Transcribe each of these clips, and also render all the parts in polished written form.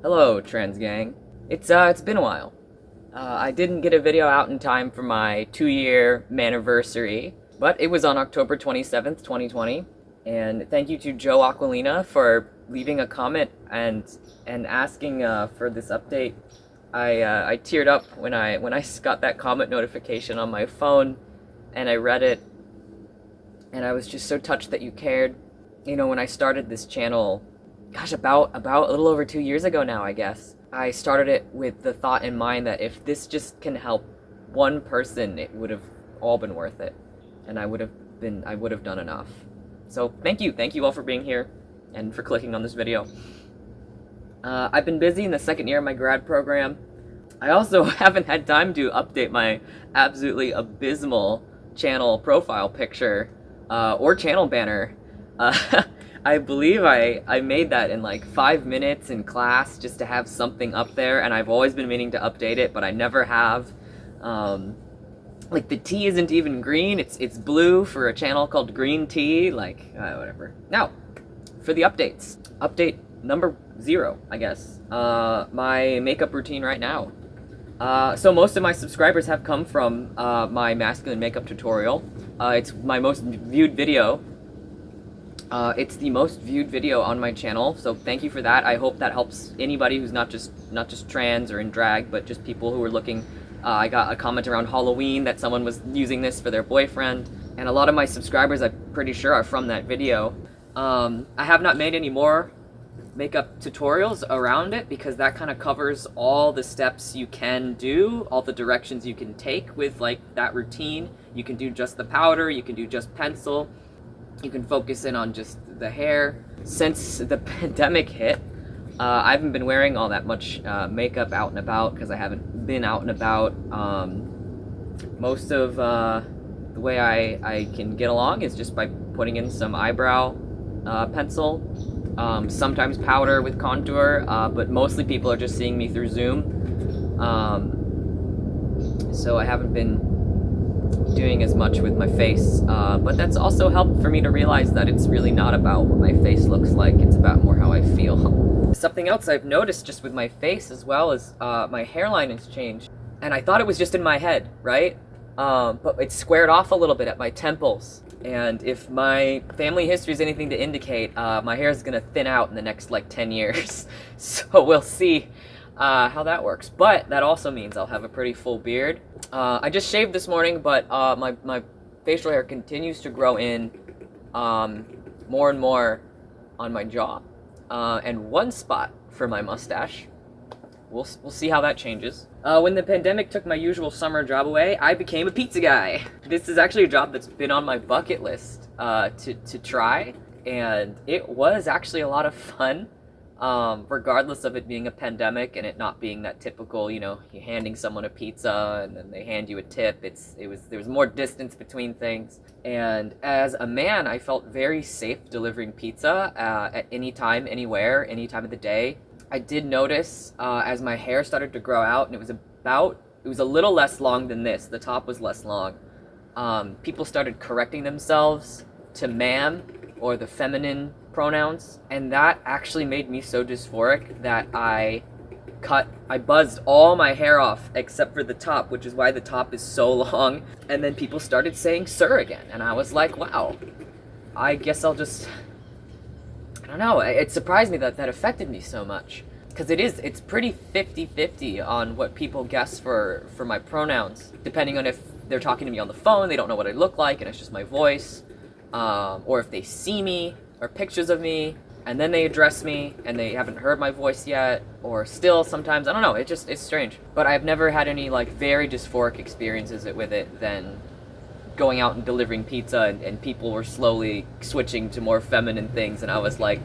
Hello, trans gang. It's been a while. I didn't get a video out in time for my 2-year maniversary, but it was on October 27th, 2020. And thank you to Joe Aquilina for leaving a comment and asking for this update. I teared up when I got that comment notification on my phone, and I read it, and I was just so touched that you cared. You know, when I started this channel, gosh, about a little over 2 years ago now, I guess. I started it with the thought in mind that if this just can help one person, it would have all been worth it, and I would have done enough. So thank you all for being here and for clicking on this video. I've been busy in the second year of my grad program. I also haven't had time to update my absolutely abysmal channel profile picture or channel banner. I believe I made that in like 5 minutes in class just to have something up there, and I've always been meaning to update it, but I never have. Like, the tea isn't even green, it's blue for a channel called Green Tea, like, whatever. Now, for the updates. Update number 0, I guess. My makeup routine right now. So most of my subscribers have come from my masculine makeup tutorial. It's my most viewed video. It's the most viewed video on my channel, so thank you for that. I hope that helps anybody who's not just trans or in drag, but just people who are looking. I got a comment around Halloween that someone was using this for their boyfriend, and a lot of my subscribers, I'm pretty sure, are from that video. I have not made any more makeup tutorials around it because that kind of covers all the steps you can do, all the directions you can take with like that routine. You can do just the powder, you can do just pencil. You can focus in on just the hair. Since the pandemic hit, I haven't been wearing all that much makeup out and about because I haven't been out and about. Most of the way I can get along is just by putting in some eyebrow pencil, sometimes powder with contour, but mostly people are just seeing me through Zoom. So I haven't been doing as much with my face, but that's also helped for me to realize that it's really not about what my face looks like, it's about more how I feel. Something else I've noticed just with my face as well is my hairline has changed, and I thought it was just in my head, right? But it's squared off a little bit at my temples, and if my family history is anything to indicate, my hair is gonna thin out in the next like 10 years, so we'll see how that works. But that also means I'll have a pretty full beard. I just shaved this morning, but my facial hair continues to grow in more and more on my jaw, and one spot for my mustache. We'll see how that changes. When the pandemic took my usual summer job away, I became a pizza guy. This is actually a job that's been on my bucket list to try, and it was actually a lot of fun. Regardless of it being a pandemic and it not being that typical, you know, you handing someone a pizza and then they hand you a tip. There was more distance between things. And as a man, I felt very safe delivering pizza at any time, anywhere, any time of the day. I did notice as my hair started to grow out, and it was a little less long than this. The top was less long. People started correcting themselves to ma'am or the feminine pronouns, and that actually made me so dysphoric that I buzzed all my hair off except for the top, which is why the top is so long. And then people started saying sir again, and I was like, wow, I guess I don't know, it surprised me that that affected me so much, because it's pretty 50-50 on what people guess for my pronouns, depending on if they're talking to me on the phone, they don't know what I look like and it's just my voice, or if they see me or pictures of me, and then they address me, and they haven't heard my voice yet, or still sometimes, I don't know, it's strange. But I've never had any, like, very dysphoric experiences with it than going out and delivering pizza, and people were slowly switching to more feminine things, and I was like,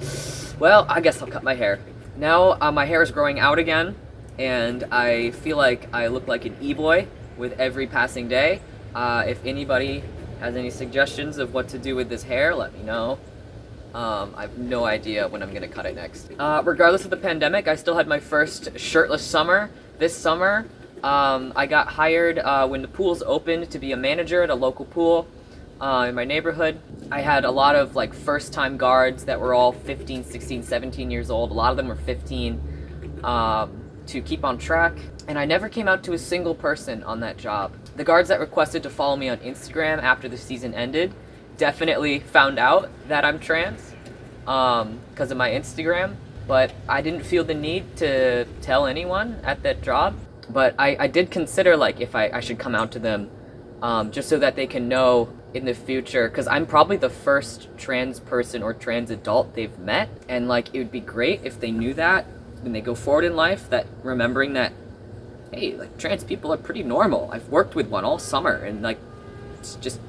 well, I guess I'll cut my hair. Now, my hair is growing out again, and I feel like I look like an eboy with every passing day. If anybody has any suggestions of what to do with this hair, let me know. I have no idea when I'm gonna cut it next. Regardless of the pandemic, I still had my first shirtless summer. This summer, I got hired when the pools opened to be a manager at a local pool in my neighborhood. I had a lot of like first-time guards that were all 15, 16, 17 years old. A lot of them were 15. to keep on track, and I never came out to a single person on that job. The guards that requested to follow me on Instagram after the season ended definitely found out that I'm trans because of my Instagram, but I didn't feel the need to tell anyone at that job. But I did consider, like, if I should come out to them, just so that they can know in the future, because I'm probably the first trans person or trans adult they've met, and, like, it would be great if they knew that when they go forward in life, that remembering that, hey, like, trans people are pretty normal. I've worked with one all summer, and, like, it's just,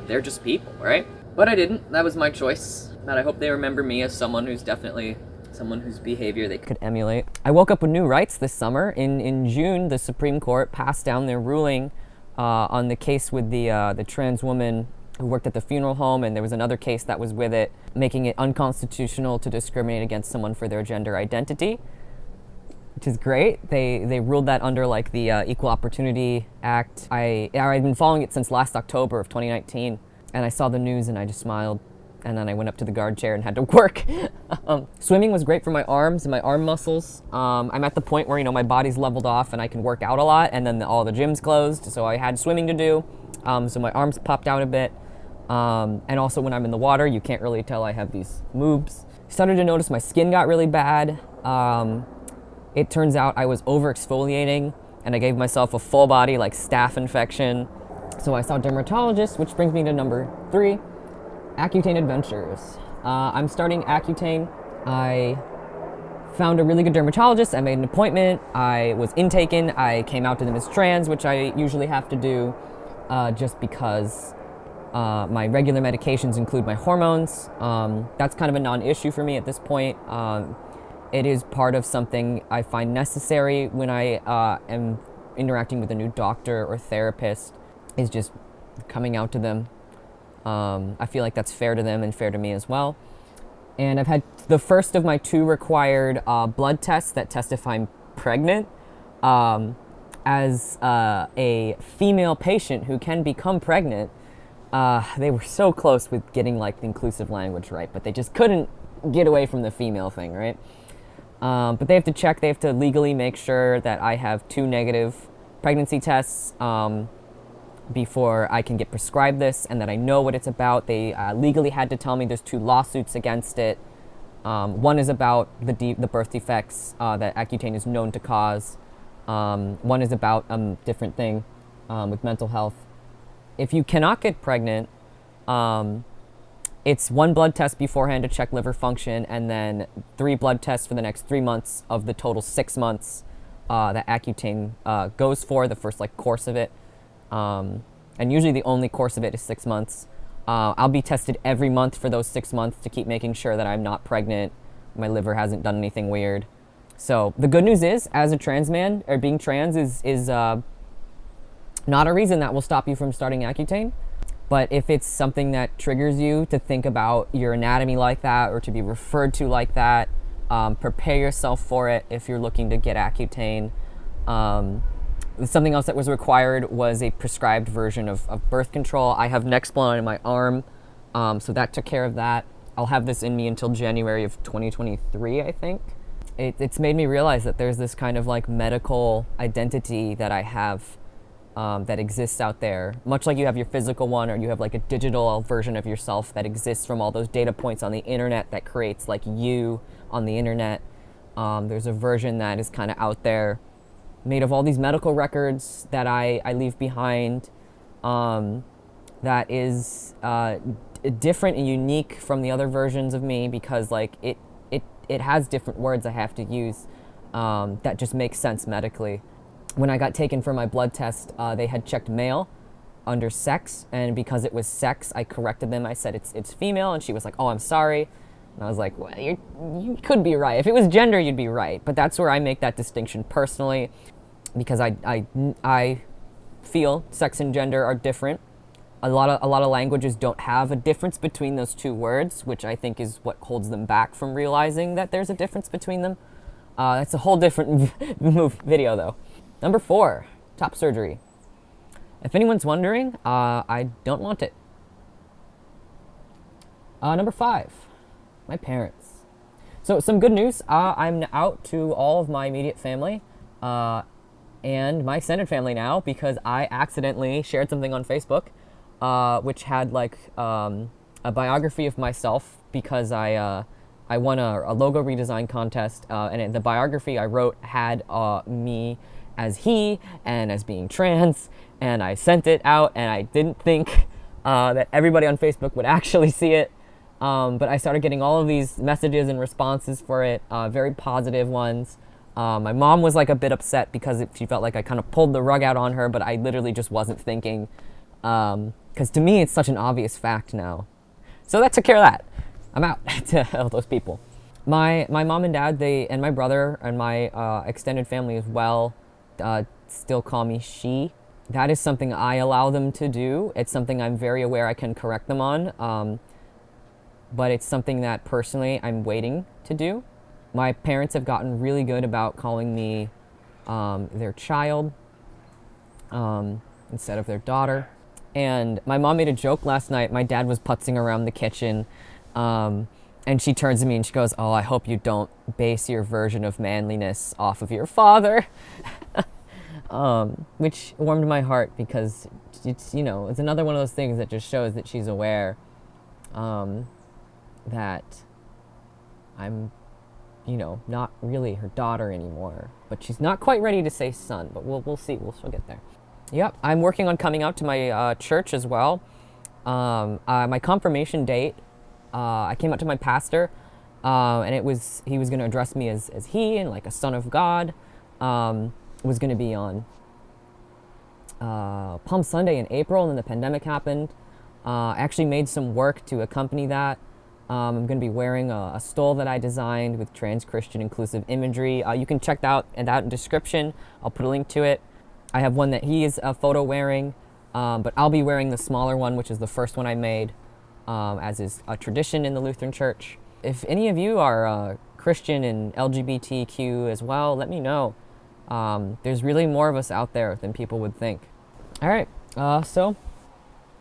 they're just people, right? But I didn't. That was my choice. But I hope they remember me as someone who's definitely someone whose behavior they could emulate. I woke up with new rights this summer. In June, the Supreme Court passed down their ruling on the case with the trans woman who worked at the funeral home, and there was another case that was with it, making it unconstitutional to discriminate against someone for their gender identity, which is great. They ruled that under, like, the Equal Opportunity Act. I've been following it since last October of 2019, and I saw the news and I just smiled. And then I went up to the guard chair and had to work. Swimming was great for my arms and my arm muscles. I'm at the point where, my body's leveled off and I can work out a lot, and then all the gyms closed, so I had swimming to do. So my arms popped out a bit. And also when I'm in the water, you can't really tell I have these moobs. Started to notice my skin got really bad. It turns out I was over-exfoliating, and I gave myself a full body, like, staph infection. So I saw a dermatologist, which brings me to number 3. Accutane adventures. I'm starting Accutane. I found a really good dermatologist. I made an appointment. I was intaken. I came out to them as trans, which I usually have to do just because my regular medications include my hormones. That's kind of a non-issue for me at this point. It is part of something I find necessary when I am interacting with a new doctor or therapist, is just coming out to them. I feel like that's fair to them and fair to me as well. And I've had the first of my 2 required blood tests that test if I'm pregnant. As a female patient who can become pregnant, they were so close with getting, like, the inclusive language right, but they just couldn't get away from the female thing, right? But they have to check, they have to legally make sure that I have 2 negative pregnancy tests before I can get prescribed this, and that I know what it's about. They legally had to tell me there's 2 lawsuits against it. One is about the birth defects that Accutane is known to cause. One is about a different thing with mental health. If you cannot get pregnant, it's 1 blood test beforehand to check liver function, and then 3 blood tests for the next 3 months of the total 6 months that Accutane goes for, the first, like, course of it. And usually the only course of it is 6 months. I'll be tested every month for those 6 months to keep making sure that I'm not pregnant, my liver hasn't done anything weird. So the good news is, as a trans man, or being trans is not a reason that will stop you from starting Accutane. But if it's something that triggers you to think about your anatomy like that, or to be referred to like that, prepare yourself for it if you're looking to get Accutane. Something else that was required was a prescribed version of birth control. I have Nexplanon in my arm, so that took care of that. I'll have this in me until January of 2023, I think. It's made me realize that there's this kind of, like, medical identity that I have that exists out there. Much like you have your physical one, or you have, like, a digital version of yourself that exists from all those data points on the internet that creates, like, you on the internet. There's a version that is kind of out there, made of all these medical records that I leave behind, that is different and unique from the other versions of me, because, like, it has different words I have to use that just make sense medically. When I got taken for my blood test, they had checked male under sex, and because it was sex, I corrected them. I said it's female, and she was like, "Oh, I'm sorry." And I was like, well, you could be right. If it was gender, you'd be right. But that's where I make that distinction personally, because I feel sex and gender are different. A lot of languages don't have a difference between those 2 words, which I think is what holds them back from realizing that there's a difference between them. That's a whole different video, though. Number 4, top surgery. If anyone's wondering, I don't want it. Number 5, my parents. So some good news. I'm out to all of my immediate family and my extended family now because I accidentally shared something on Facebook, which had like a biography of myself because I won a logo redesign contest, and the biography I wrote had me as he and as being trans, and I sent it out, and I didn't think that everybody on Facebook would actually see it. But I started getting all of these messages and responses for it, very positive ones. My mom was like a bit upset because she felt like I kind of pulled the rug out on her, but I literally just wasn't thinking. Because to me, it's such an obvious fact now. So that took care of that. I'm out to all those people. My mom and dad, and my brother and my extended family as well, still call me she. That is something I allow them to do. It's something I'm very aware I can correct them on. But it's something that personally I'm waiting to do. My parents have gotten really good about calling me their child instead of their daughter. And my mom made a joke last night. My dad was putzing around the kitchen, and she turns to me and she goes, "Oh, I hope you don't base your version of manliness off of your father," which warmed my heart because it's another one of those things that just shows that she's aware that I'm, not really her daughter anymore. But she's not quite ready to say son, but we'll see. We'll get there. Yep, I'm working on coming out to my church as well. My confirmation date, I came out to my pastor, and he was going to address me as he and like a son of God. Was going to be on Palm Sunday in April, and then the pandemic happened. I actually made some work to accompany that. I'm going to be wearing a stole that I designed with trans Christian inclusive imagery. You can check that out in description. I'll put a link to it. I have one that he is a photo wearing, but I'll be wearing the smaller one, which is the first one I made, as is a tradition in the Lutheran Church. If any of you are Christian and LGBTQ as well, let me know. There's really more of us out there than people would think. All right, so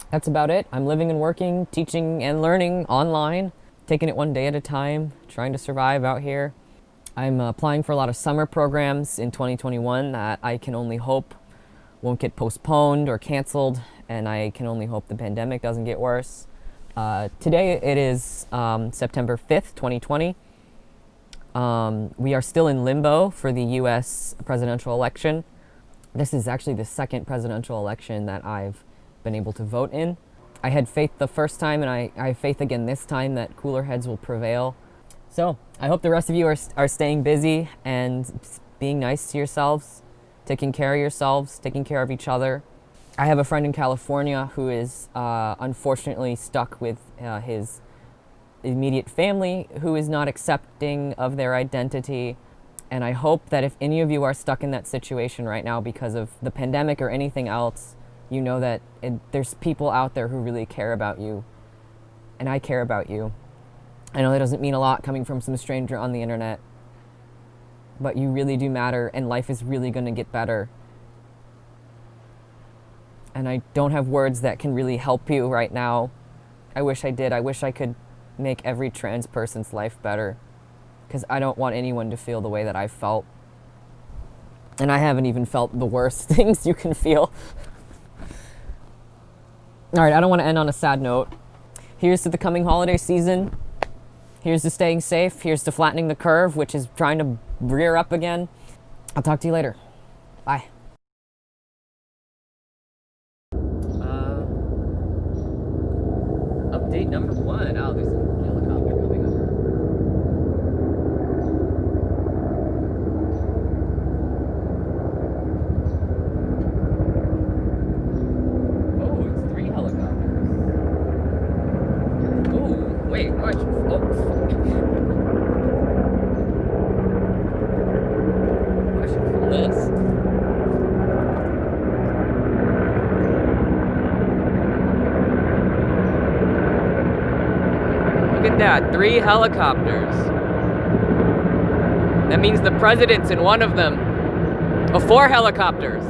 that's about it. I'm living and working, teaching and learning online, taking it one day at a time, trying to survive out here. I'm applying for a lot of summer programs in 2021 that I can only hope won't get postponed or canceled, and I can only hope the pandemic doesn't get worse. Today it is September 5th, 2020. We are still in limbo for the US presidential election. This is actually the second presidential election that I've been able to vote in. I had faith the first time, and I have faith again this time that cooler heads will prevail. So I hope the rest of you are staying busy and being nice to yourselves, taking care of yourselves, taking care of each other. I have a friend in California who is unfortunately stuck with his immediate family who is not accepting of their identity. And I hope that if any of you are stuck in that situation right now because of the pandemic or anything else, you know that there's people out there who really care about you. And I care about you. I know that doesn't mean a lot coming from some stranger on the internet, but you really do matter, and life is really going to get better. And I don't have words that can really help you right now. I wish I did. I wish I could make every trans person's life better, because I don't want anyone to feel the way that I've felt. And I haven't even felt the worst things you can feel. All right, I don't want to end on a sad note. Here's to the coming holiday season. Here's to staying safe. Here's to flattening the curve, which is trying to rear up again. I'll talk to you later. Bye. Update number 1. Oh, there's a helicopter coming over. Oh, it's 3 helicopters. Oh, wait. I should film this. Look at that, 3 helicopters. That means the president's in one of them. Oh, 4 helicopters.